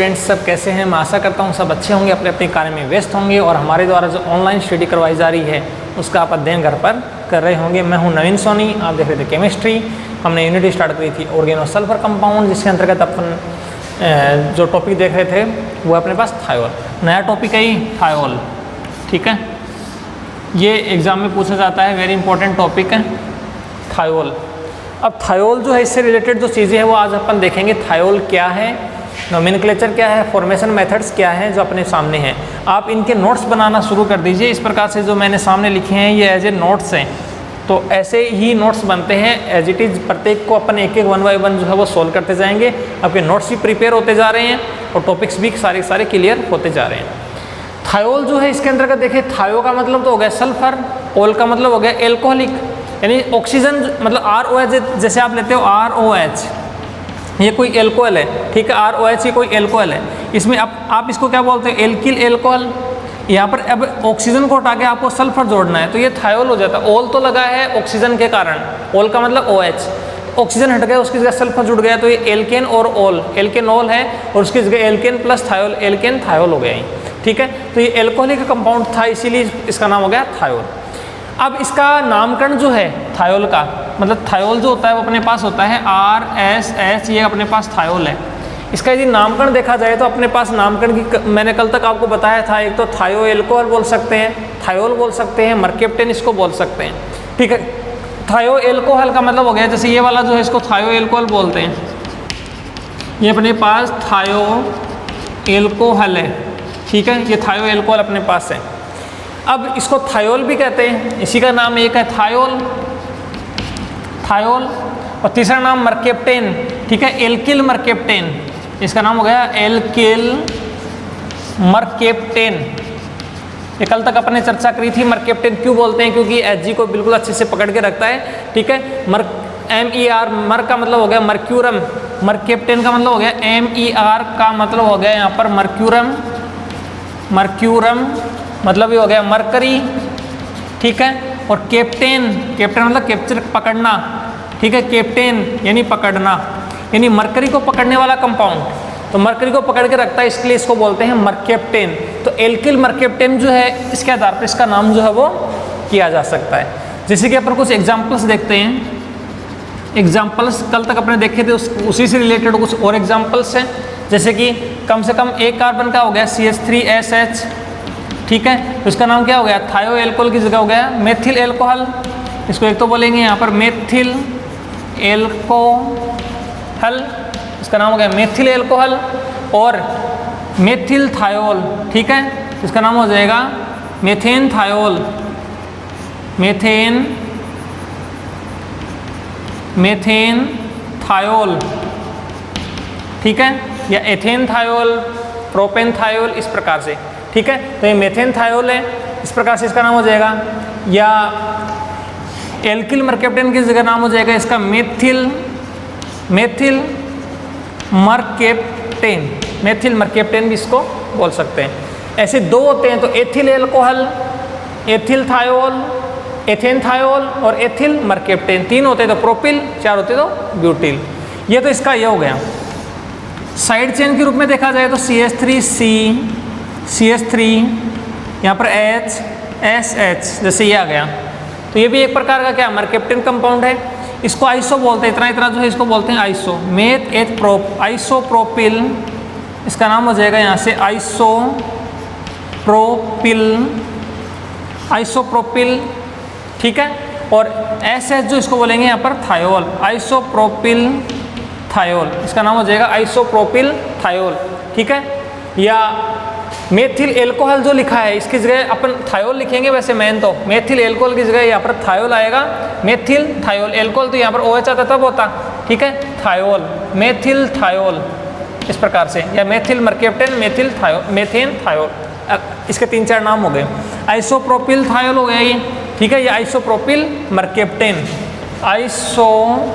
Students, सब कैसे हैं? मैं आशा करता हूँ सब अच्छे होंगे, अपने अपने कार्य में व्यस्त होंगे और हमारे द्वारा जो ऑनलाइन स्टडी करवाई जा रही है उसका आप अध्ययन घर पर कर रहे होंगे। मैं हूँ नवीन सोनी, आप देख रहे थे केमिस्ट्री। हमने यूनिट स्टार्ट करी थी ऑर्गेनोसल्फर कंपाउंड, जिसके अंतर्गत अपन जो टॉपिक देख रहे थे वो अपने पास थायोल। नया टॉपिक है थायोल, ठीक है। ये एग्ज़ाम में पूछा जाता है, वेरी इंपॉर्टेंट टॉपिक है थायोल। अब थायोल जो है, इससे रिलेटेड जो चीज़ें हैं वो आज अपन देखेंगे। थायोल क्या है, नोमेनक्लेचर क्या है, फॉर्मेशन मेथड्स क्या है जो अपने सामने हैं। आप इनके नोट्स बनाना शुरू कर दीजिए। इस प्रकार से जो मैंने सामने लिखे हैं ये एज ए नोट्स हैं, तो ऐसे ही नोट्स बनते हैं एज इट इज़। प्रत्येक को अपन एक एक 1 बाय 1 जो है वो सोल्व करते जाएंगे। आपके नोट्स भी प्रिपेयर होते जा रहे हैं और टॉपिक्स भी सारे क्लियर होते जा रहे हैं। थायोल जो है इसके अंतर्गत देखिए, थायो का मतलब तो हो गया सल्फर, ओल का मतलब हो गया एल्कोहलिक, यानी ऑक्सीजन, मतलब ROH जैसे आप लेते हो ROH, ये कोई एल्कोहल है, ठीक है। ROH ये कोई एल्कोहल है। इसमें आप इसको क्या बोलते हैं, एल्किल एल्कोहल। यहाँ पर अब ऑक्सीजन को हटा के आपको सल्फर जोड़ना है तो ये थायोल हो जाता है। ओल तो लगा है ऑक्सीजन के कारण, ओल का मतलब OH, ऑक्सीजन हट गया उसकी जगह सल्फर जुड़ गया तो ये एल्केन और ओल, एल्केनॉल है और उसकी जगह alkene plus thiol, alkene thiol हो गया ही, ठीक है। तो ये एल्कोहलिक कंपाउंड था, इसीलिए इसका नाम हो गया थायोल। अब इसका नामकरण जो है थायोल का, मतलब थायोल जो होता है वो अपने पास होता है RSH, ये अपने पास थायोल है। इसका यदि नामकरण देखा जाए तो अपने पास नामकरण की मैंने कल तक आपको बताया था, एक तो थायो एल्कोहल बोल सकते हैं, थायोल बोल सकते हैं, मर्केप्टेन इसको बोल सकते हैं, ठीक है। थायो एल्कोहल का मतलब हो गया, जैसे ये वाला जो है इसको थायो एल्कोहल बोलते हैं, ये अपने पास थायो एल्कोहल है, ठीक है। ये थायो एल्कोहल अपने पास है। अब इसको थायोल भी कहते हैं, इसी का नाम एक है थायोल, थायोल। और तीसरा नाम मर्केप्टेन, ठीक है, एल्किल मर्केप्टेन, इसका नाम हो गया एल्किल मर्केप्टेन। ये कल तक अपने चर्चा करी थी। मर्केप्टेन क्यों बोलते हैं, क्योंकि Hg को बिल्कुल अच्छे से पकड़ के रखता है, ठीक है। MER, मर का मतलब हो गया मर्क्यूरम, मर्केप्टेन का मतलब हो गया MER का मतलब हो गया यहाँ पर मर्क्यूरम, मर्क्यूरम मतलब ये हो गया मरकरी, ठीक है। और कैप्टेन, कैप्टेन मतलब कैप्चर, पकड़ना, ठीक है। कैप्टेन यानी पकड़ना, यानी मरकरी को पकड़ने वाला कंपाउंड, तो मरकरी को पकड़ के रखता है, इसलिए इसको बोलते हैं मर्केप्टेन। तो एल्किल मर्केप्टेन जो है इसके आधार पर इसका नाम जो है वो किया जा सकता है। जैसे कि अपन कुछ एग्जाम्पल्स देखते हैं। एग्जाम्पल्स कल तक अपने देखे थे, उसी से रिलेटेड कुछ और एग्जाम्पल्स हैं। जैसे कि कम से कम एक कार्बन का हो गया CH3SH, ठीक है। तो इसका नाम क्या हो गया, थायो एल्कोहल की जगह हो गया मेथिल एल्कोहल। इसको एक तो बोलेंगे यहाँ पर मेथिल एल्कोहल, इसका नाम हो गया मेथिल एल्कोहल। और मेथिल थायोल, ठीक है, इसका नाम हो जाएगा मेथेन थायोल, मेथेन थायोल, ठीक है, या एथेन थायोल, प्रोपेन थायोल, इस प्रकार से, ठीक है। तो ये मेथेन थायोल है, इस प्रकार से इसका नाम हो जाएगा। या एल्किल मर्केप्टेन की जगह नाम हो जाएगा इसका मेथिल मर्केप्टेन, मेथिल मर्केप्टेन भी इसको बोल सकते हैं। ऐसे दो होते हैं, तो ethyl alcohol, ethyl thiol, ethane thiol और एथिल मर्केप्टेन। 3 होते हैं तो प्रोपिल, 4 होते तो ब्यूटिल। ये तो इसका ये हो गया। साइड चेन के रूप में देखा जाए तो CH3C, CH3, यहाँ पर H, SH, जैसे ये आ गया, तो ये भी एक प्रकार का क्या मर्केप्टेन कंपाउंड है। इसको आइसो बोलते हैं, इतना जो है इसको बोलते हैं iso, meth eth prop, isopropyl, इसका नाम हो जाएगा यहाँ से आइसोप्रोपिल, ठीक है। और SH जो इसको बोलेंगे यहाँ पर थायोल, आइसोप्रोपिल थायोल, इसका नाम हो जाएगा आइसोप्रोपिल थायोल, ठीक है। या मेथिल एल्कोहल जो लिखा है इसकी जगह अपन थायोल लिखेंगे, वैसे मेन तो मेथिल एल्कोहल की जगह यहाँ पर थायोल आएगा, मेथिल थायोल। एल्कोहल तो यहाँ पर OH आता तब होता, ठीक है, थायोल, मेथिल थायोल, इस प्रकार से। या methyl mercaptan, methyl thiol, methane thiol, इसके 3-4 नाम हो गए। आइसोप्रोपिल थायोल हो गया ये, ठीक है। ये आइसोप्रोपिल मर्केप्टेन, आइसोप्रोपिल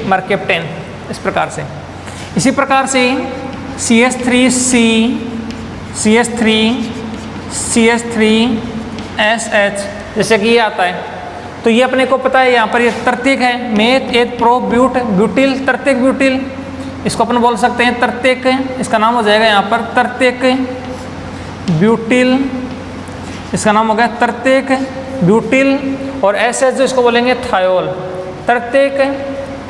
मर्केप्टेन, इस प्रकार से। इसी प्रकार से CH3C, CH3SH, जैसे कि ये आता है, तो ये अपने को पता है, यहाँ पर ये तर्तीक है, meth eth pro but butyl, तर्तीक ब्यूटिल, इसको अपन बोल सकते हैं तर्तीक, इसका नाम हो जाएगा यहाँ पर तर्तीक ब्यूटिल, इसका नाम हो गया तर्तीक ब्यूटिल। और एस जो इसको बोलेंगे थायोल, तर्तीक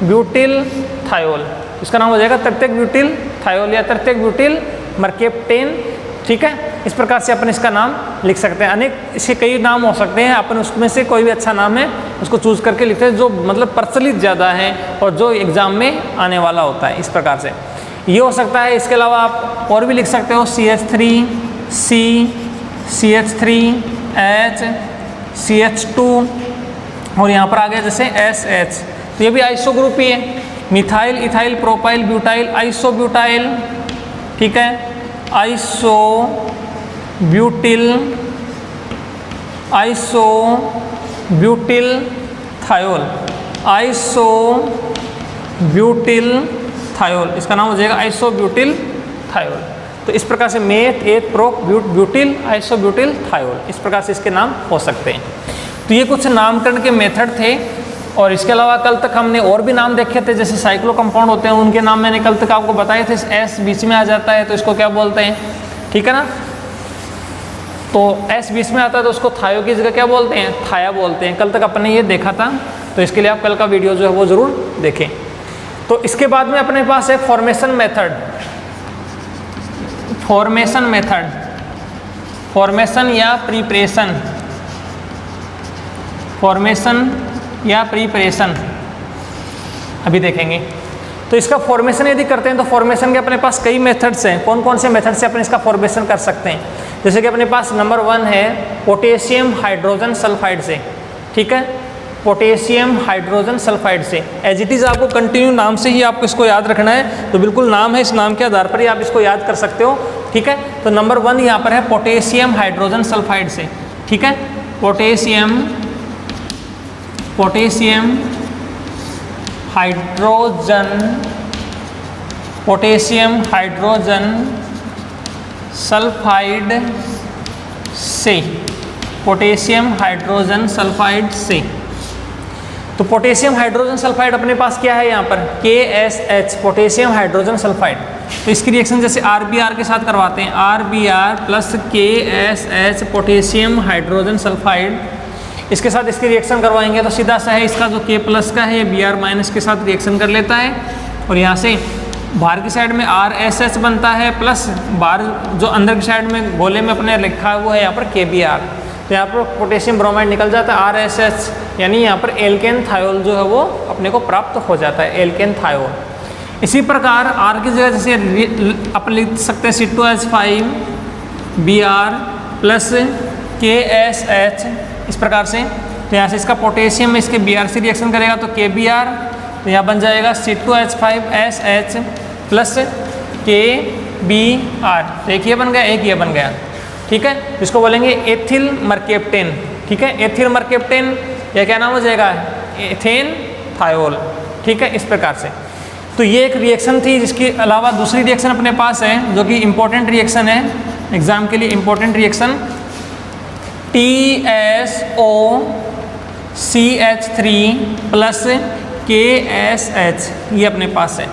ब्यूटिल थायोल, इसका नाम हो जाएगा तर्तीक ब्यूटिल थायोल या तर्तीक ब्यूटिल मर्केप्टेन। ठीक है, इस प्रकार से अपन इसका नाम लिख सकते हैं। अनेक इसके कई नाम हो सकते हैं, अपन उसमें से कोई भी अच्छा नाम है उसको चूज करके लिखते हैं जो मतलब प्रचलित ज़्यादा है और जो एग्जाम में आने वाला होता है। इस प्रकार से ये हो सकता है। इसके अलावा आप और भी लिख सकते हो CH3 C, CH3 H, CH2 और यहाँ पर आ गया जैसे SH, तो ये भी आइसो ग्रुप ही है। Methyl ethyl propyl butyl iso butyl, ठीक है, iso butyl, iso butyl thiol, iso butyl thiol, इसका नाम हो जाएगा आइसो ब्यूटिल थायोल। तो इस प्रकार से meth eth prop but butyl iso butyl thiol, इस प्रकार से इसके नाम हो सकते हैं। तो ये कुछ नामकरण के मेथड थे। और इसके अलावा कल तक हमने और भी नाम देखे थे, जैसे साइक्लो कंपाउंड होते हैं उनके नाम मैंने कल तक आपको बताए थे। एस बीच में आ जाता है तो इसको क्या बोलते हैं, ठीक है ना, तो एस बीच में आता है तो उसको थायो की जगह क्या बोलते हैं, थाया बोलते हैं। कल तक अपन ने ये देखा था, तो इसके लिए आप कल का वीडियो जो है वो ज़रूर देखें। तो इसके बाद में अपने पास है formation method, formation method, formation या प्रिपरेशन, फॉर्मेशन या प्रिपरेशन अभी देखेंगे। तो इसका फॉर्मेशन यदि करते हैं तो फॉर्मेशन के अपने पास कई मेथड्स हैं। कौन कौन से मेथड से अपन इसका फॉर्मेशन कर सकते हैं, जैसे कि अपने पास नंबर 1 है पोटेशियम हाइड्रोजन सल्फाइड से, ठीक है, पोटेशियम हाइड्रोजन सल्फाइड से। एज इट इज़ आपको कंटिन्यू नाम से ही आपको इसको याद रखना है, तो बिल्कुल नाम है, इस नाम के आधार पर ही आप इसको याद कर सकते हो, ठीक है। तो नंबर 1 यहाँ पर है पोटेशियम हाइड्रोजन सल्फाइड से, ठीक है, potassium hydrogen, potassium hydrogen sulphide से, पोटेशियम हाइड्रोजन सल्फाइड से। तो पोटेशियम हाइड्रोजन सल्फाइड अपने पास क्या है यहाँ पर KSH, पोटेशियम हाइड्रोजन सल्फाइड। तो इसकी रिएक्शन जैसे RBr के साथ करवाते हैं, RBr plus KSH potassium hydrogen sulphide, इसके साथ इसकी रिएक्शन करवाएंगे तो सीधा सा है, इसका जो K प्लस का है ये Br माइनस के साथ रिएक्शन कर लेता है और यहाँ से बाहर की साइड में RSH बनता है, प्लस बाहर जो अंदर की साइड में गोले में अपने लिखा हुआ है यहाँ पर KBr, तो यहाँ पर पोटेशियम ब्रोमाइड निकल जाता है RSH, यानी यहाँ पर एल्केन थायोल जो है वो अपने को प्राप्त हो जाता है, एल्केन थायोल। इसी प्रकार R की जगह जैसे अपन लिख सकते हैं C2H5Br प्लस KSH, इस प्रकार से। तो यहाँ से इसका पोटेशियम में इसके Br से रिएक्शन करेगा तो KBr, तो यहाँ बन जाएगा C2H5SH प्लस KBr, तो एक ये बन गया, एक ये बन गया, ठीक है। इसको बोलेंगे एथिल मर्केप्टेन, ठीक है, एथिल मर्केप्टेन, या क्या नाम हो जाएगा एथेन थायोल, ठीक है, इस प्रकार से। तो ये एक रिएक्शन थी। जिसके अलावा दूसरी रिएक्शन अपने पास है जो कि इम्पोर्टेंट रिएक्शन है एग्जाम के लिए, important reaction TSOCH3 plus KSH, ये अपने पास है,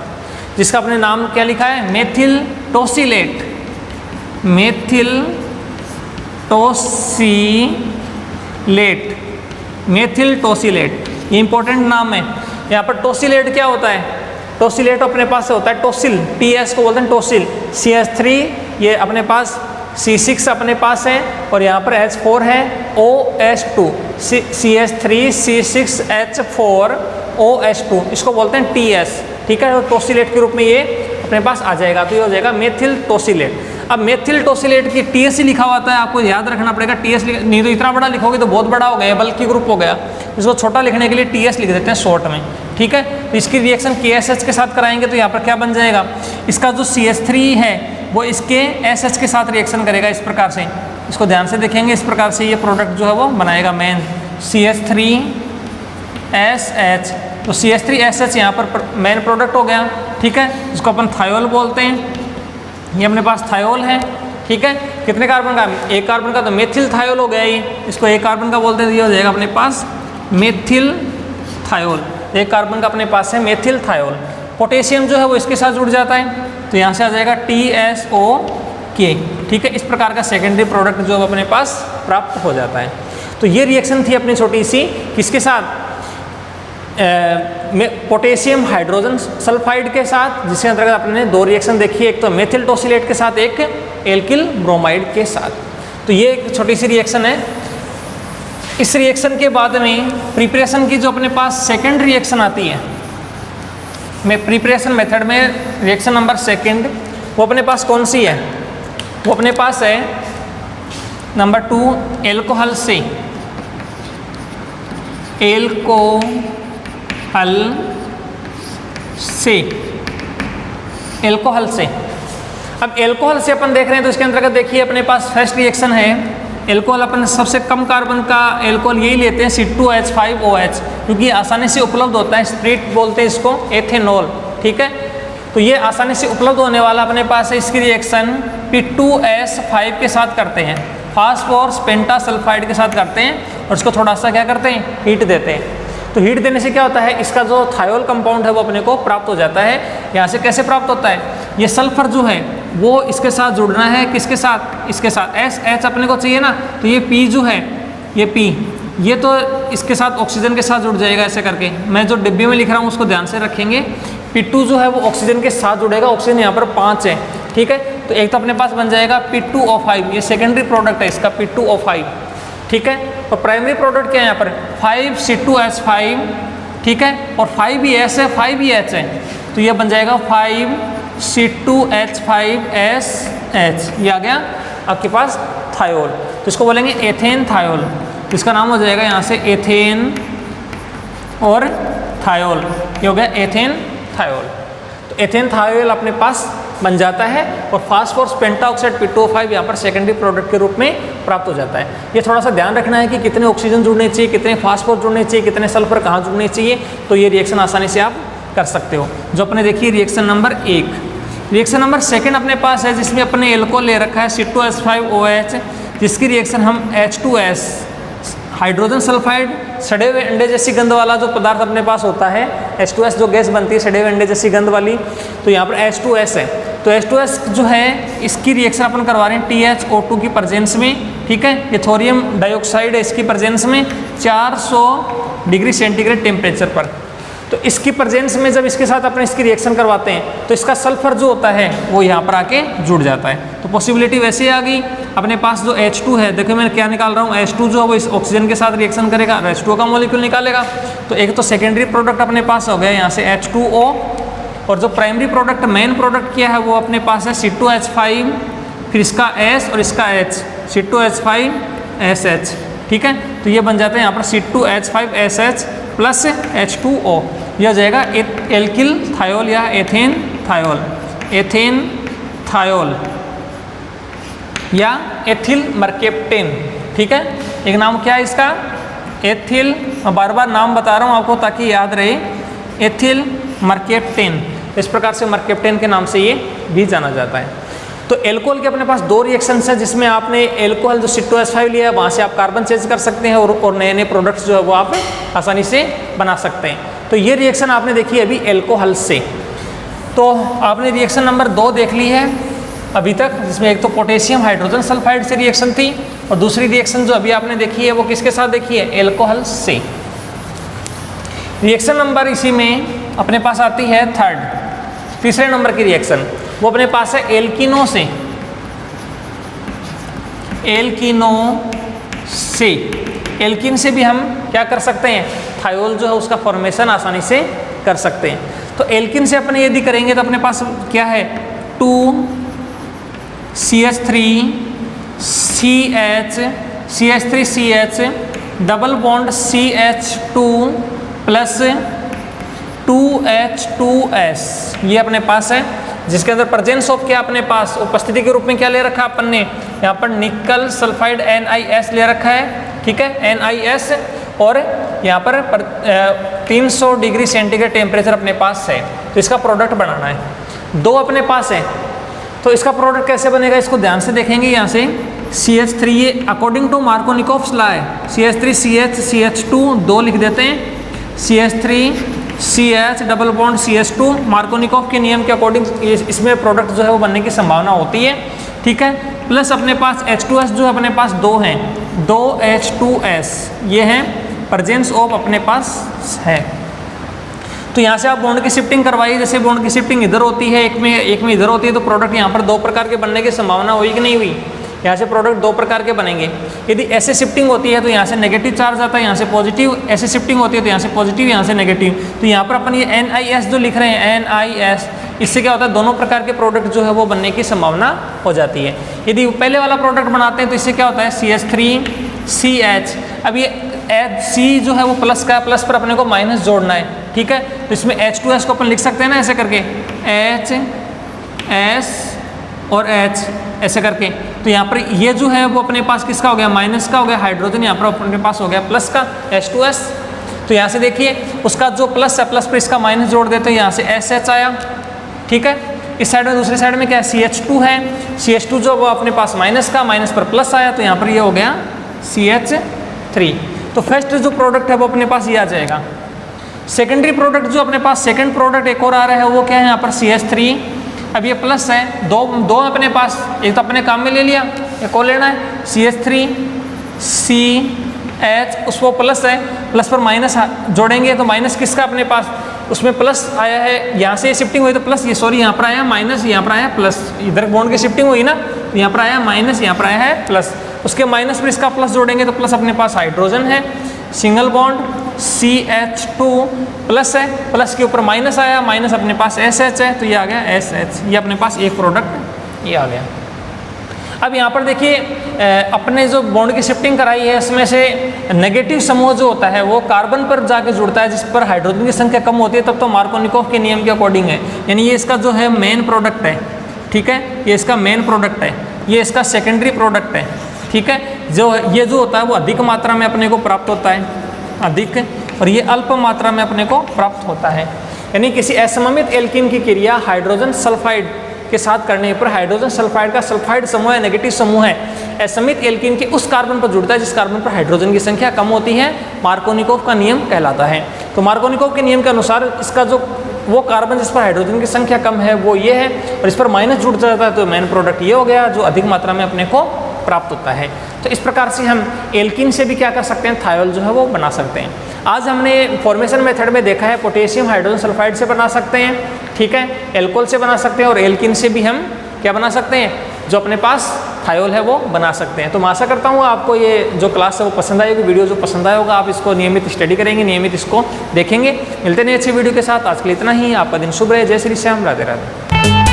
जिसका अपने नाम क्या लिखा है मेथिल टोसिलेट, मेथिल टोसिलेट, मेथिल टोसिलेट, ये इंपॉर्टेंट नाम है। यहाँ पर टोसिलेट क्या होता है, टोसिलेट अपने पास होता है टोसिल, TS को बोलते हैं टोसिल, CH3 ये अपने पास, C6 अपने पास है और यहाँ पर H4 है, OH2, CH3 C6H4 OH2, इसको बोलते हैं TS, ठीक है। तो टोसिलेट के रूप में ये अपने पास आ जाएगा, तो ये हो जाएगा मेथिल टोसिलेट। अब मेथिल टोसिलेट की TS ही लिखा हुआ था, आपको याद रखना पड़ेगा, TS नहीं तो इतना बड़ा लिखोगे तो बहुत बड़ा हो गया, बल्कि ग्रुप हो गया, इसको छोटा लिखने के लिए TS लिख देते हैं शॉर्ट में, ठीक है। तो इसकी रिएक्शन KSH के साथ कराएंगे तो यहाँ पर क्या बन जाएगा, इसका जो CH3 है वो इसके SH के साथ रिएक्शन करेगा, इस प्रकार से, इसको ध्यान से देखेंगे, इस प्रकार से ये प्रोडक्ट जो है वो बनाएगा मेन CH3SH। तो CH3SH यहाँ पर मेन प्रोडक्ट हो गया, ठीक है, इसको अपन थायोल बोलते हैं, ये अपने पास थायोल है, ठीक है। कितने कार्बन का, एक कार्बन का, तो मेथिल थायोल हो गया ये, इसको एक कार्बन का बोलते हैं, तो ये हो जाएगा अपने पास मेथिल थायोल, एक कार्बन का अपने पास है मेथिल थायोल। पोटेशियम जो है वो इसके साथ जुड़ जाता है, तो यहाँ से आ जाएगा TSOK। ठीक है, इस प्रकार का सेकेंडरी प्रोडक्ट जो अपने पास प्राप्त हो जाता है। तो ये रिएक्शन थी अपनी छोटी सी, किसके साथ, पोटेशियम हाइड्रोजन सल्फाइड के साथ, जिसके अंतर्गत आपने दो रिएक्शन देखी, एक तो मेथिल टोसिलेट के साथ, एक एल्किल ब्रोमाइड के साथ। तो ये एक छोटी सी रिएक्शन है। इस रिएक्शन के बाद में प्रिपरेशन की जो अपने पास सेकेंड रिएक्शन आती है, में प्रिपरेशन मेथड में रिएक्शन नंबर सेकेंड, वो अपने पास कौन सी है, वो अपने पास है नंबर 2 एल्कोहल से, एल्कोहल से। अब एल्कोहल से अपन देख रहे हैं तो इसके अंतर्गत देखिए अपने पास फर्स्ट रिएक्शन है एल्कोहल। अपन सबसे कम कार्बन का एल्कोहल यही लेते हैं C2H5OH, क्योंकि आसानी से उपलब्ध होता है, स्प्रिट बोलते हैं इसको, एथेनॉल। ठीक है, तो ये आसानी से उपलब्ध होने वाला अपने पास है। इसकी रिएक्शन P2S5 के साथ करते हैं, फास्फोरस पेंटासल्फाइड के साथ करते हैं, और इसको थोड़ा सा क्या करते हैं, हीट देते हैं। तो हीट देने से क्या होता है, इसका जो थायोल कंपाउंड है वो अपने को प्राप्त हो जाता है। यहाँ से कैसे प्राप्त होता है, ये सल्फर जो है वो इसके साथ जुड़ना है, किसके साथ, इसके साथ, SH अपने को चाहिए ना, तो ये P जो है, ये P, ये तो इसके साथ ऑक्सीजन के साथ जुड़ जाएगा ऐसे करके। मैं जो डिब्बे में लिख रहा हूँ उसको ध्यान से रखेंगे। P2 जो है वो ऑक्सीजन के साथ जुड़ेगा, ऑक्सीजन यहाँ पर 5 है। ठीक है, तो एक तो अपने पास बन जाएगा P2O5, ये सेकेंडरी प्रोडक्ट है इसका P2O5। ठीक है, और प्राइमरी प्रोडक्ट क्या है यहाँ पर 5C2H5। ठीक है, और 5ES है, 5EH है, तो ये बन जाएगा 5C2H5SH, ये आ गया आपके पास थायोल। तो इसको बोलेंगे एथेन थायोल, इसका नाम हो जाएगा यहाँ से एथेन और थायोल, ये हो गया एथेन थायोल। तो एथेन थायोल अपने पास बन जाता है, और फास्फोरस पेंटाऑक्साइड P2O5 यहाँ पर सेकेंडरी प्रोडक्ट के रूप में प्राप्त हो जाता है। ये थोड़ा सा ध्यान रखना है कि कितने ऑक्सीजन जुड़ने चाहिए, कितने फास्फोरस जुड़ने चाहिए, कितने सल्फर कहाँ जुड़ने चाहिए, तो ये रिएक्शन आसानी से आप कर सकते हो। जो अपने देखिए reaction number 1, reaction number second अपने पास है, जिसमें अपने एल्कोहल ले रखा है C2H5OH, जिसकी रिएक्शन हम H2S हाइड्रोजन सल्फाइड, सड़े हुए अंडे जैसी गंध वाला जो पदार्थ अपने पास होता है, H2S जो गैस बनती है सड़े हुए अंडे जैसी गंध वाली, तो यहाँ पर H2S है। तो H2S जो है इसकी रिएक्शन अपन करवा रहे हैं THO2 की प्रेजेंस में। ठीक है, ये थोरियम डाइऑक्साइड है इसकी प्रेजेंस में 400 डिग्री सेंटीग्रेड टेम्परेचर पर। तो इसकी प्रेजेंस में जब इसके साथ अपने इसकी रिएक्शन करवाते हैं तो इसका सल्फर जो होता है वो यहाँ पर आके जुड़ जाता है। तो पॉसिबिलिटी वैसे ही आ गई। अपने पास जो H2 है, देखो मैं क्या निकाल रहा हूँ, H2 जो है वो इस ऑक्सीजन के साथ रिएक्शन करेगा, H2O का मॉलिक्यूल निकालेगा। तो एक तो सेकेंडरी प्रोडक्ट अपने पास हो गया यहाँ से H2O, और जो प्राइमरी प्रोडक्ट मेन प्रोडक्ट किया है वो अपने पास है C2H5, फिर इसका S और इसका H, C2H5SH। ठीक है, तो ये बन जाता है यहाँ पर C2H5SH प्लस H2O, यह हो जाएगा एल्किल थायोल या एथेन थायोल, एथेन थायोल या एथिल मर्केप्टेन। ठीक है, एक नाम क्या है इसका, एथिल, मैं बार बार नाम बता रहा हूँ आपको ताकि याद रहे, एथिल मर्केप्टेन। इस प्रकार से मर्केप्टेन के नाम से ये भी जाना जाता है। तो एल्कोहल के अपने पास दो रिएक्शंस हैं, जिसमें आपने एल्कोहल जो C2H5 लिया है वहाँ से आप कार्बन चेंज कर सकते हैं, और नए नए प्रोडक्ट्स जो है वो आप आसानी से बना सकते हैं। तो ये रिएक्शन आपने देखी अभी एल्कोहल से। तो आपने रिएक्शन नंबर 2 देख ली है अभी तक, जिसमें एक तो पोटेशियम हाइड्रोजन सल्फाइड से रिएक्शन थी, और दूसरी रिएक्शन जो अभी आपने देखी है वो किसके साथ देखी है, एल्कोहल से। रिएक्शन नंबर इसी में अपने पास आती है थर्ड, तीसरे नंबर की रिएक्शन, वो अपने पास है एल्किनो से, एल्किनो से। एल्किन से भी हम क्या कर सकते हैं, थायोल जो है उसका फॉर्मेशन आसानी से कर सकते हैं। तो एल्किन से अपने यदि करेंगे तो अपने पास क्या है, 2CH3CH double bond CH2 plus 2H2S, ये अपने पास है, जिसके अंदर प्रेजेंस ऑफ क्या अपने पास उपस्थिति के रूप में क्या ले रखा अपन ने, यहाँ पर निकल सल्फाइड NiS ले रखा है। ठीक है, NiS, और यहाँ पर 300 डिग्री सेंटीग्रेड टेम्परेचर अपने पास है। तो इसका प्रोडक्ट बनाना है, 2 अपने पास है। तो इसका प्रोडक्ट कैसे बनेगा, इसको ध्यान से देखेंगे। यहाँ से CH3 ये अकॉर्डिंग टू मार्कोनिकोव्स लॉ है, CH3 CH CH2 2 लिख देते हैं, CH3 CH double bond CH2 Markovnikov के नियम के अकॉर्डिंग इसमें प्रोडक्ट जो है वो बनने की संभावना होती है, ठीक है। प्लस अपने पास H2S जो अपने पास 2 हैं, 2 H2S ये हैं प्रेजेंस ऑफ अपने पास है। तो यहाँ से आप बॉन्ड की शिफ्टिंग करवाइए, जैसे बॉन्ड की शिफ्टिंग इधर होती है, एक में इधर होती है, तो प्रोडक्ट यहाँ पर 2 प्रकार के बनने की संभावना हुई कि नहीं हुई, यहाँ से प्रोडक्ट 2 प्रकार के बनेंगे। यदि ऐसे शिफ्टिंग होती है तो यहाँ से नेगेटिव चार्ज आता है, यहाँ से पॉजिटिव, ऐसे शिफ्टिंग होती है तो यहाँ से पॉजिटिव, यहाँ से नेगेटिव। तो यहाँ पर अपन ये NIS जो लिख रहे हैं, NIS, इससे क्या होता है, दोनों प्रकार के प्रोडक्ट जो है वो बनने की संभावना हो जाती है। यदि पहले वाला प्रोडक्ट बनाते हैं तो इससे क्या होता है, CH3 CH, अब ये C जो है वो प्लस का, प्लस पर अपने को माइनस जोड़ना है, ठीक है। तो इसमें H2S को अपन लिख सकते हैं ना ऐसे करके, H S और H ऐसे करके। तो यहाँ पर ये जो है वो अपने पास किसका हो गया, माइनस का हो गया, हाइड्रोजन यहाँ पर अपने पास हो गया प्लस का, H2S। तो यहाँ से देखिए उसका जो प्लस है, प्लस पर इसका माइनस जोड़ देते हैं, यहाँ से SH आया, ठीक है। इस साइड में, दूसरी साइड में क्या है, CH2 है, CH2 जो वो अपने पास माइनस का, माइनस पर प्लस आया, तो यहाँ पर ये हो गया CH3। तो फर्स्ट जो प्रोडक्ट है वो अपने पास ये आ जाएगा। सेकेंडरी प्रोडक्ट जो अपने पास सेकंड प्रोडक्ट एक और आ रहा है वो क्या है, यहाँ पर CH3, अब ये प्लस है, दो अपने पास, एक तो अपने काम में ले लिया, एक और लेना है, CH3 CH, उसको प्लस है, प्लस पर माइनस जोड़ेंगे तो माइनस किसका अपने पास, उसमें प्लस आया है, यहाँ से शिफ्टिंग हुई तो प्लस, ये सॉरी यहाँ पर आया माइनस, यहाँ पर आया प्लस, इधर बॉन्ड की शिफ्टिंग हुई ना, यहाँ पर आया माइनस, यहाँ पर आया है प्लस, उसके माइनस पर इसका प्लस जोड़ेंगे तो प्लस अपने पास हाइड्रोजन है, सिंगल बॉन्ड CH2 प्लस है, प्लस के ऊपर माइनस आया, माइनस अपने पास SH है, तो ये आ गया SH, ये अपने पास एक प्रोडक्ट ये आ गया। अब यहाँ पर देखिए अपने जो बॉन्ड की शिफ्टिंग कराई है इसमें से नेगेटिव समूह जो होता है वो कार्बन पर जाके जुड़ता है, जिस पर हाइड्रोजन की संख्या कम होती है, तब तो मार्कोनिकोव के नियम के अकॉर्डिंग है, यानी ये इसका जो है मेन प्रोडक्ट है, ठीक है, ये इसका मेन प्रोडक्ट है, ये इसका सेकेंडरी प्रोडक्ट है, ठीक है। जो ये जो होता है वो अधिक मात्रा में अपने को प्राप्त होता है, अधिक, और ये अल्प मात्रा में अपने को प्राप्त होता है। यानी किसी असममित एल्कीन की क्रिया हाइड्रोजन सल्फाइड के साथ करने पर हाइड्रोजन सल्फाइड का सल्फाइड समूह है, नेगेटिव समूह है, असममित एल्कीन के उस कार्बन पर जुड़ता है जिस कार्बन पर हाइड्रोजन की संख्या कम होती है, मार्कोनिकोव का नियम कहलाता है। तो मार्कोनिकोव के नियम के अनुसार इसका जो वो कार्बन जिस पर हाइड्रोजन की संख्या कम है वो ये है, और इस पर माइनस जुड़ जाता है तो मेन प्रोडक्ट ये हो गया जो अधिक मात्रा में अपने को प्राप्त होता है। तो इस प्रकार से हम एल्कीन से भी क्या कर सकते हैं, थायोल जो है वो बना सकते हैं। आज हमने फॉर्मेशन मेथड में देखा है पोटेशियम हाइड्रोजन सल्फाइड से बना सकते हैं, ठीक है, एल्कोहल से बना सकते हैं, और एल्कीन से भी हम क्या बना सकते हैं, जो अपने पास थायोल है वो बना सकते हैं। तो मैं आशा करता हूँ आपको ये जो क्लास है वो पसंद आएगी, वीडियो जो पसंद आया होगा आप इसको नियमित स्टडी करेंगे, नियमित इसको देखेंगे। मिलते नहीं अच्छी वीडियो के साथ, आज के लिए इतना ही। आपका दिन शुभ रहे। जय श्री श्याम, राधे राधे।